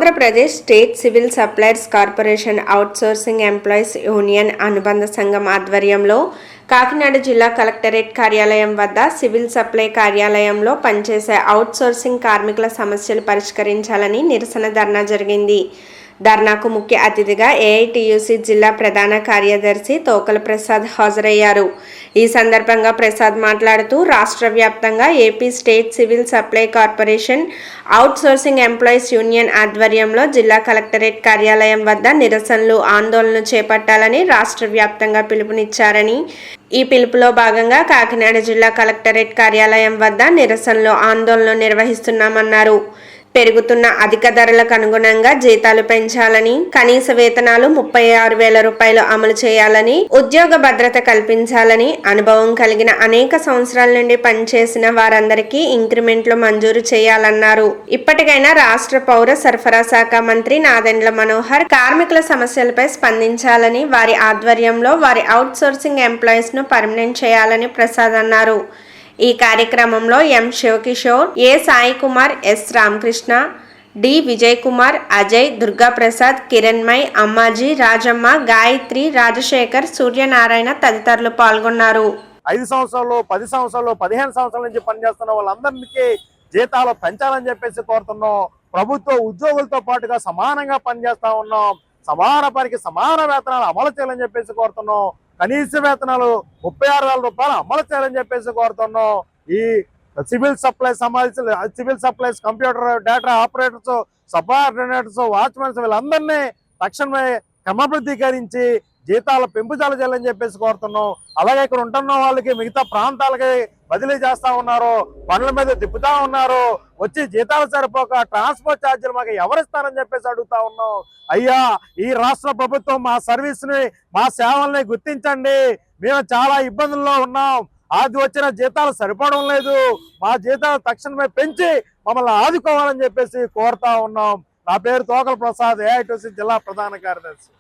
Andhra Pradesh state civil supplies corporation outsourcing employees union అనుబంధ సంఘం ఆధ్వర్యంలో కాకినాడ జిల్లా కలెక్టరేట్ కార్యాలయం వద్ద సివిల్ సప్లై కార్యాలయంలో పనిచేసే అవుట్సోర్సింగ్ కార్మికుల సమస్యలు పరిష్కరించాలని నిరసన ధర్నా జరిగింది. ధర్నాకు ముఖ్య అతిథిగా ఏఐటియుసి జిల్లా ప్రధాన కార్యదర్శి తోకల ప్రసాద్ హాజరయ్యారు. ఈ సందర్భంగా ప్రసాద్ మాట్లాడుతూ రాష్ట్ర వ్యాప్తంగా AP state civil supply corporation outsourcing employees union ఆధ్వర్యంలో జిల్లా కలెక్టరేట్ కార్యాలయం వద్ద నిరసనలు ఆందోళనలు చేపట్టాలని రాష్ట్ర వ్యాప్తంగా పిలుపునిచ్చారని, ఈ పిలుపులో భాగంగా కాకినాడ జిల్లా కలెక్టరేట్ కార్యాలయం వద్ద నిరసనలు ఆందోళనలు నిర్వహిస్తున్నామన్నారు. పెరుగుతున్న అధిక ధరలకు అనుగుణంగా జీతాలు పెంచాలని, కనీస వేతనాలు 36,000 రూపాయలు అమలు చేయాలని, ఉద్యోగ భద్రత కల్పించాలని, అనుభవం కలిగిన అనేక సంవత్సరాల నుండి పనిచేసిన వారందరికీ ఇంక్రిమెంట్లు మంజూరు చేయాలన్నారు. ఇప్పటికైనా రాష్ట్ర పౌర సరఫరా శాఖ మంత్రి నాదెండ్ల మనోహర్ కార్మికుల సమస్యలపై స్పందించాలని, వారి ఆధ్వర్యంలో వారి అవుట్సోర్సింగ్ ఎంప్లాయీస్ ను పర్మనెంట్ చేయాలని ప్రసాద్ అన్నారు. ఈ కార్యక్రమంలో ఎం శివకిషోర్, ఏ సాయి కుమార్, ఎస్ రామకృష్ణ, డి విజయ్ కుమార్, అజయ్, దుర్గాప్రసాద్, కిరణ్మయ్, అమ్మాజీ, రాజమ్మ, గాయత్రి, రాజశేఖర్, సూర్యనారాయణ తదితరులు పాల్గొన్నారు. 5 సంవత్సరాలు, 10 సంవత్సరాలు, 15 సంవత్సరాల నుంచి పనిచేస్తున్న వాళ్ళందరికీ జీతాలు పెంచాలని చెప్పేసి కోరుతున్నాం. ప్రభుత్వ ఉద్యోగులతో పాటుగా సమానంగా పనిచేస్తా ఉన్నాం. సమాన పనికి సమాన వేతనాలు అమలు చేయాలని చెప్పేసి కోరుతున్నాం. కనీస వేతనాలు 36,000 రూపాయలు అమలు చేయాలని చెప్పేసి కోరుతున్నాం. ఈ civil supplies computer data operators, subordinators, watchmens వీళ్ళందరినీ తక్షణమే క్రమబద్ధీకరించి జీతాల పెంపుదల చేయాలని చెప్పేసి కోరుతున్నాం. అలాగే ఇక్కడ ఉంటున్న వాళ్ళకి మిగతా ప్రాంతాలకి బదిలీ చేస్తా ఉన్నారు, పనుల మీద తిప్పుతా ఉన్నారు. వచ్చి జీతాలు సరిపోక ట్రాన్స్పోర్ట్ ఛార్జీలు మాకు ఎవరిస్తారని చెప్పేసి అడుగుతా ఉన్నాం. అయ్యా, ఈ రాష్ట్ర ప్రభుత్వం మా సర్వీస్ ని, మా సేవల్ని గుర్తించండి. మేము చాలా ఇబ్బందుల్లో ఉన్నాం. అది వచ్చిన జీతాలు సరిపోవడం లేదు. మా జీతాలు తక్షణమే పెంచి మమ్మల్ని ఆదుకోవాలని చెప్పేసి కోరుతా ఉన్నాం. నా పేరు తోకల ప్రసాద్, ఏఐటిసి జిల్లా ప్రధాన కార్యదర్శి.